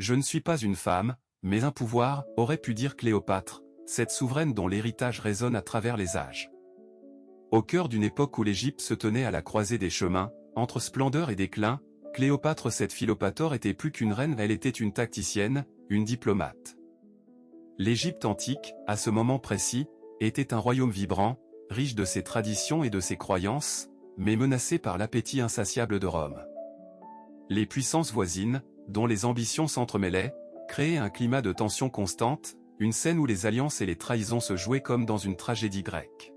Je ne suis pas une femme, mais un pouvoir, aurait pu dire Cléopâtre, cette souveraine dont l'héritage résonne à travers les âges. Au cœur d'une époque où l'Égypte se tenait à la croisée des chemins, entre splendeur et déclin, Cléopâtre cette Philopator était plus qu'une reine, elle était une tacticienne, une diplomate. L'Égypte antique, à ce moment précis, était un royaume vibrant, riche de ses traditions et de ses croyances, mais menacé par l'appétit insatiable de Rome. Les puissances voisines, dont les ambitions s'entremêlaient, créaient un climat de tension constante, une scène où les alliances et les trahisons se jouaient comme dans une tragédie grecque.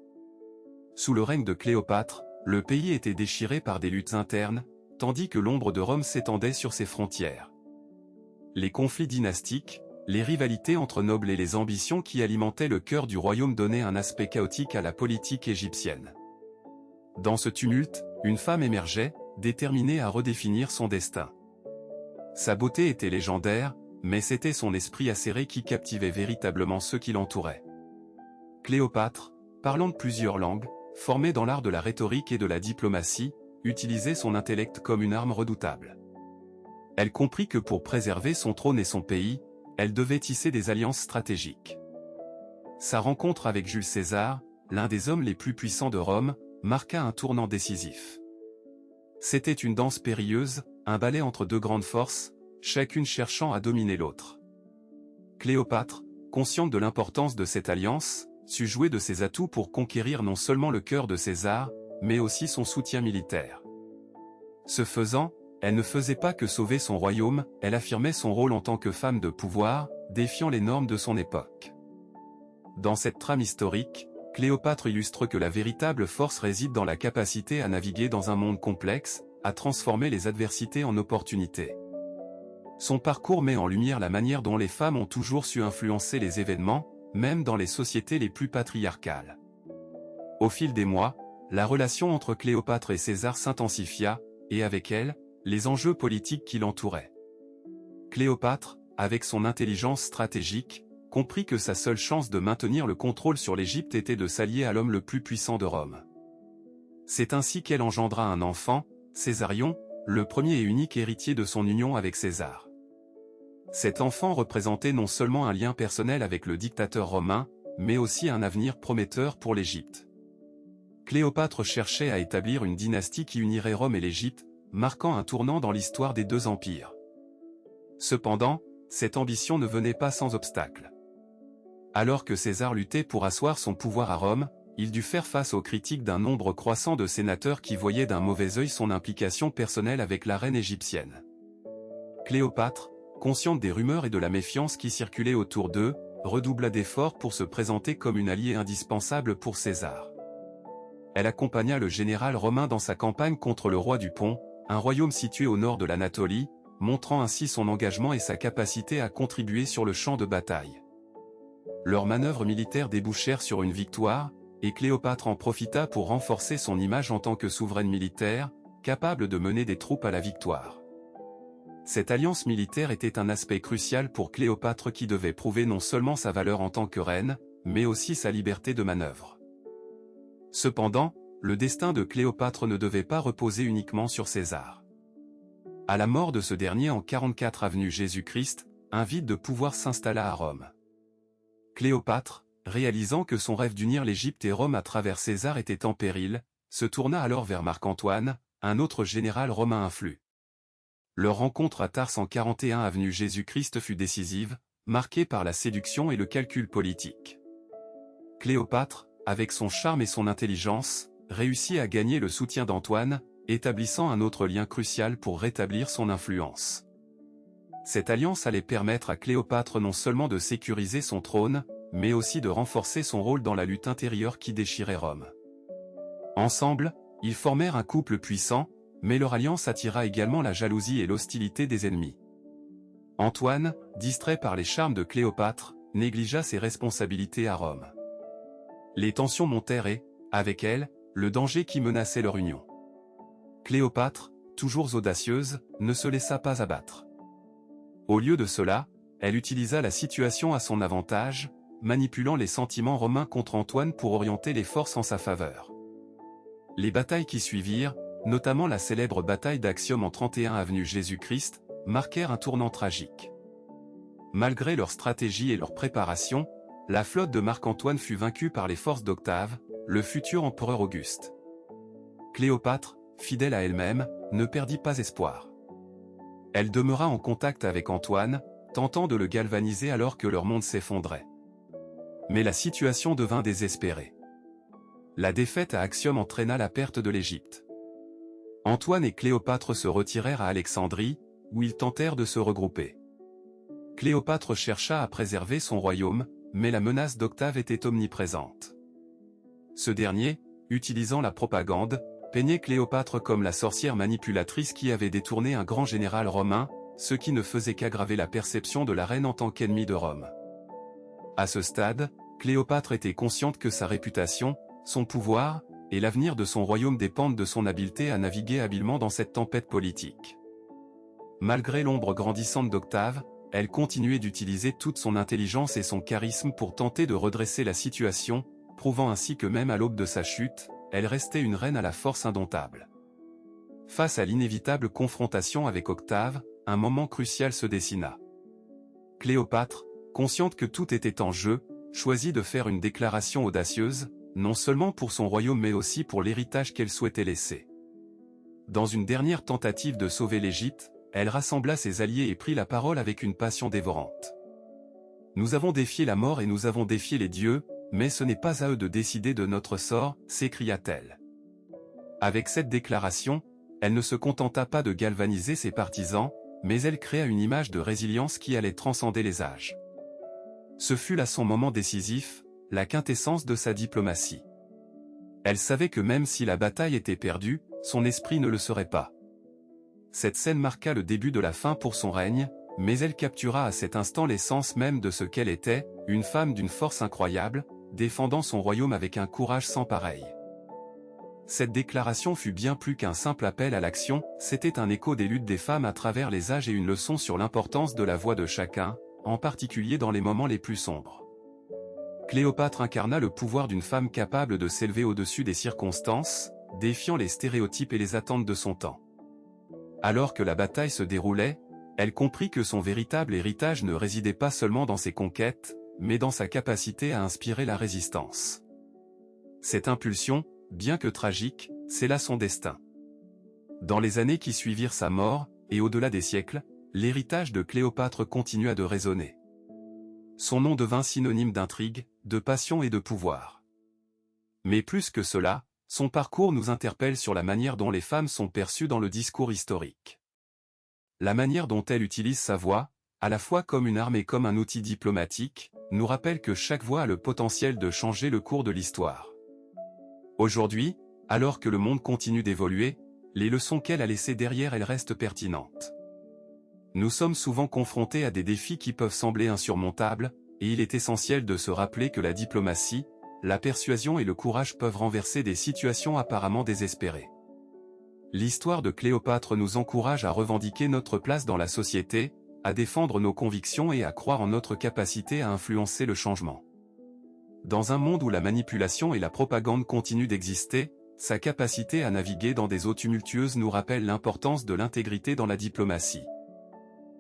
Sous le règne de Cléopâtre, le pays était déchiré par des luttes internes, tandis que l'ombre de Rome s'étendait sur ses frontières. Les conflits dynastiques, les rivalités entre nobles et les ambitions qui alimentaient le cœur du royaume donnaient un aspect chaotique à la politique égyptienne. Dans ce tumulte, une femme émergeait, déterminée à redéfinir son destin. Sa beauté était légendaire, mais c'était son esprit acéré qui captivait véritablement ceux qui l'entouraient. Cléopâtre, parlant de plusieurs langues, formée dans l'art de la rhétorique et de la diplomatie, utilisait son intellect comme une arme redoutable. Elle comprit que pour préserver son trône et son pays, elle devait tisser des alliances stratégiques. Sa rencontre avec Jules César, l'un des hommes les plus puissants de Rome, marqua un tournant décisif. C'était une danse périlleuse, un ballet entre deux grandes forces, chacune cherchant à dominer l'autre. Cléopâtre, consciente de l'importance de cette alliance, sut jouer de ses atouts pour conquérir non seulement le cœur de César, mais aussi son soutien militaire. Ce faisant, elle ne faisait pas que sauver son royaume, elle affirmait son rôle en tant que femme de pouvoir, défiant les normes de son époque. Dans cette trame historique, Cléopâtre illustre que la véritable force réside dans la capacité à naviguer dans un monde complexe, à transformer les adversités en opportunités. Son parcours met en lumière la manière dont les femmes ont toujours su influencer les événements, même dans les sociétés les plus patriarcales. Au fil des mois, la relation entre Cléopâtre et César s'intensifia, et avec elle, les enjeux politiques qui l'entouraient. Cléopâtre, avec son intelligence stratégique, comprit que sa seule chance de maintenir le contrôle sur l'Égypte était de s'allier à l'homme le plus puissant de Rome. C'est ainsi qu'elle engendra un enfant, Césarion, le premier et unique héritier de son union avec César. Cet enfant représentait non seulement un lien personnel avec le dictateur romain, mais aussi un avenir prometteur pour l'Égypte. Cléopâtre cherchait à établir une dynastie qui unirait Rome et l'Égypte, marquant un tournant dans l'histoire des deux empires. Cependant, cette ambition ne venait pas sans obstacle. Alors que César luttait pour asseoir son pouvoir à Rome, il dut faire face aux critiques d'un nombre croissant de sénateurs qui voyaient d'un mauvais œil son implication personnelle avec la reine égyptienne. Cléopâtre, consciente des rumeurs et de la méfiance qui circulaient autour d'eux, redoubla d'efforts pour se présenter comme une alliée indispensable pour César. Elle accompagna le général romain dans sa campagne contre le roi du Pont, un royaume situé au nord de l'Anatolie, montrant ainsi son engagement et sa capacité à contribuer sur le champ de bataille. Leurs manœuvres militaires débouchèrent sur une victoire, et Cléopâtre en profita pour renforcer son image en tant que souveraine militaire, capable de mener des troupes à la victoire. Cette alliance militaire était un aspect crucial pour Cléopâtre qui devait prouver non seulement sa valeur en tant que reine, mais aussi sa liberté de manœuvre. Cependant, le destin de Cléopâtre ne devait pas reposer uniquement sur César. À la mort de ce dernier en 44 avenue Jésus-Christ, un vide de pouvoir s'installa à Rome. Cléopâtre, réalisant que son rêve d'unir l'Égypte et Rome à travers César était en péril, se tourna alors vers Marc-Antoine, un autre général romain influent. Leur rencontre à Tars en 41 avenue Jésus-Christ fut décisive, marquée par la séduction et le calcul politique. Cléopâtre, avec son charme et son intelligence, réussit à gagner le soutien d'Antoine, établissant un autre lien crucial pour rétablir son influence. Cette alliance allait permettre à Cléopâtre non seulement de sécuriser son trône, mais aussi de renforcer son rôle dans la lutte intérieure qui déchirait Rome. Ensemble, ils formèrent un couple puissant, mais leur alliance attira également la jalousie et l'hostilité des ennemis. Antoine, distrait par les charmes de Cléopâtre, négligea ses responsabilités à Rome. Les tensions montèrent et, avec elles, le danger qui menaçait leur union. Cléopâtre, toujours audacieuse, ne se laissa pas abattre. Au lieu de cela, elle utilisa la situation à son avantage, manipulant les sentiments romains contre Antoine pour orienter les forces en sa faveur. Les batailles qui suivirent, notamment la célèbre bataille d'Actium en 31 avenue Jésus-Christ, marquèrent un tournant tragique. Malgré leur stratégie et leur préparation, la flotte de Marc-Antoine fut vaincue par les forces d'Octave, le futur empereur Auguste. Cléopâtre, fidèle à elle-même, ne perdit pas espoir. Elle demeura en contact avec Antoine, tentant de le galvaniser alors que leur monde s'effondrait. Mais la situation devint désespérée. La défaite à Actium entraîna la perte de l'Égypte. Antoine et Cléopâtre se retirèrent à Alexandrie, où ils tentèrent de se regrouper. Cléopâtre chercha à préserver son royaume, mais la menace d'Octave était omniprésente. Ce dernier, utilisant la propagande, peignait Cléopâtre comme la sorcière manipulatrice qui avait détourné un grand général romain, ce qui ne faisait qu'aggraver la perception de la reine en tant qu'ennemie de Rome. À ce stade, Cléopâtre était consciente que sa réputation, son pouvoir, et l'avenir de son royaume dépendent de son habileté à naviguer habilement dans cette tempête politique. Malgré l'ombre grandissante d'Octave, elle continuait d'utiliser toute son intelligence et son charisme pour tenter de redresser la situation, prouvant ainsi que même à l'aube de sa chute, elle restait une reine à la force indomptable. Face à l'inévitable confrontation avec Octave, un moment crucial se dessina. Cléopâtre, consciente que tout était en jeu, choisit de faire une déclaration audacieuse, non seulement pour son royaume mais aussi pour l'héritage qu'elle souhaitait laisser. Dans une dernière tentative de sauver l'Égypte, elle rassembla ses alliés et prit la parole avec une passion dévorante. « Nous avons défié la mort et nous avons défié les dieux, mais ce n'est pas à eux de décider de notre sort, s'écria-t-elle. Avec cette déclaration, elle ne se contenta pas de galvaniser ses partisans, mais elle créa une image de résilience qui allait transcender les âges. Ce fut là son moment décisif, la quintessence de sa diplomatie. Elle savait que même si la bataille était perdue, son esprit ne le serait pas. Cette scène marqua le début de la fin pour son règne, mais elle captura à cet instant l'essence même de ce qu'elle était, une femme d'une force incroyable, défendant son royaume avec un courage sans pareil. Cette déclaration fut bien plus qu'un simple appel à l'action, c'était un écho des luttes des femmes à travers les âges et une leçon sur l'importance de la voix de chacun, en particulier dans les moments les plus sombres. Cléopâtre incarna le pouvoir d'une femme capable de s'élever au-dessus des circonstances, défiant les stéréotypes et les attentes de son temps. Alors que la bataille se déroulait, elle comprit que son véritable héritage ne résidait pas seulement dans ses conquêtes, mais dans sa capacité à inspirer la résistance. Cette impulsion, bien que tragique, scella son destin. Dans les années qui suivirent sa mort, et au-delà des siècles, l'héritage de Cléopâtre continua de résonner. Son nom devint synonyme d'intrigue, de passion et de pouvoir. Mais plus que cela, son parcours nous interpelle sur la manière dont les femmes sont perçues dans le discours historique. La manière dont elle utilise sa voix, à la fois comme une arme et comme un outil diplomatique, nous rappelle que chaque voix a le potentiel de changer le cours de l'histoire. Aujourd'hui, alors que le monde continue d'évoluer, les leçons qu'elle a laissées derrière elle restent pertinentes. Nous sommes souvent confrontés à des défis qui peuvent sembler insurmontables, et il est essentiel de se rappeler que la diplomatie, la persuasion et le courage peuvent renverser des situations apparemment désespérées. L'histoire de Cléopâtre nous encourage à revendiquer notre place dans la société, à défendre nos convictions et à croire en notre capacité à influencer le changement. Dans un monde où la manipulation et la propagande continuent d'exister, sa capacité à naviguer dans des eaux tumultueuses nous rappelle l'importance de l'intégrité dans la diplomatie.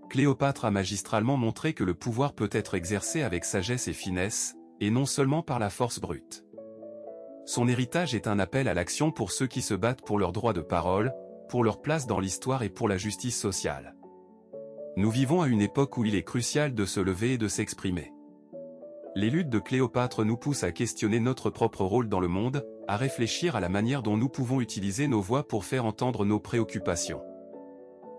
Cléopâtre a magistralement montré que le pouvoir peut être exercé avec sagesse et finesse, et non seulement par la force brute. Son héritage est un appel à l'action pour ceux qui se battent pour leur droit de parole, pour leur place dans l'histoire et pour la justice sociale. Nous vivons à une époque où il est crucial de se lever et de s'exprimer. Les luttes de Cléopâtre nous poussent à questionner notre propre rôle dans le monde, à réfléchir à la manière dont nous pouvons utiliser nos voix pour faire entendre nos préoccupations.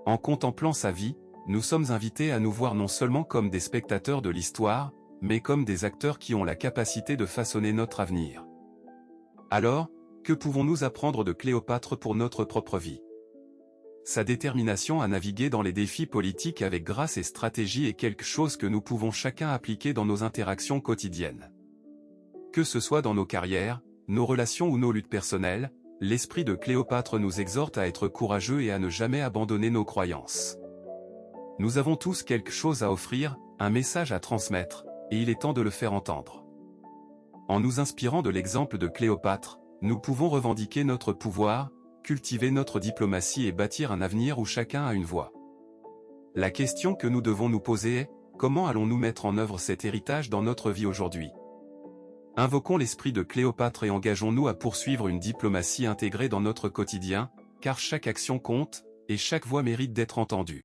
En contemplant sa vie, nous sommes invités à nous voir non seulement comme des spectateurs de l'histoire, mais comme des acteurs qui ont la capacité de façonner notre avenir. Alors, que pouvons-nous apprendre de Cléopâtre pour notre propre vie? Sa détermination à naviguer dans les défis politiques avec grâce et stratégie est quelque chose que nous pouvons chacun appliquer dans nos interactions quotidiennes. Que ce soit dans nos carrières, nos relations ou nos luttes personnelles, l'esprit de Cléopâtre nous exhorte à être courageux et à ne jamais abandonner nos croyances. Nous avons tous quelque chose à offrir, un message à transmettre, et il est temps de le faire entendre. En nous inspirant de l'exemple de Cléopâtre, nous pouvons revendiquer notre pouvoir, cultiver notre diplomatie et bâtir un avenir où chacun a une voix. La question que nous devons nous poser est, comment allons-nous mettre en œuvre cet héritage dans notre vie aujourd'hui? Invoquons l'esprit de Cléopâtre et engageons-nous à poursuivre une diplomatie intégrée dans notre quotidien, car chaque action compte, et chaque voix mérite d'être entendue.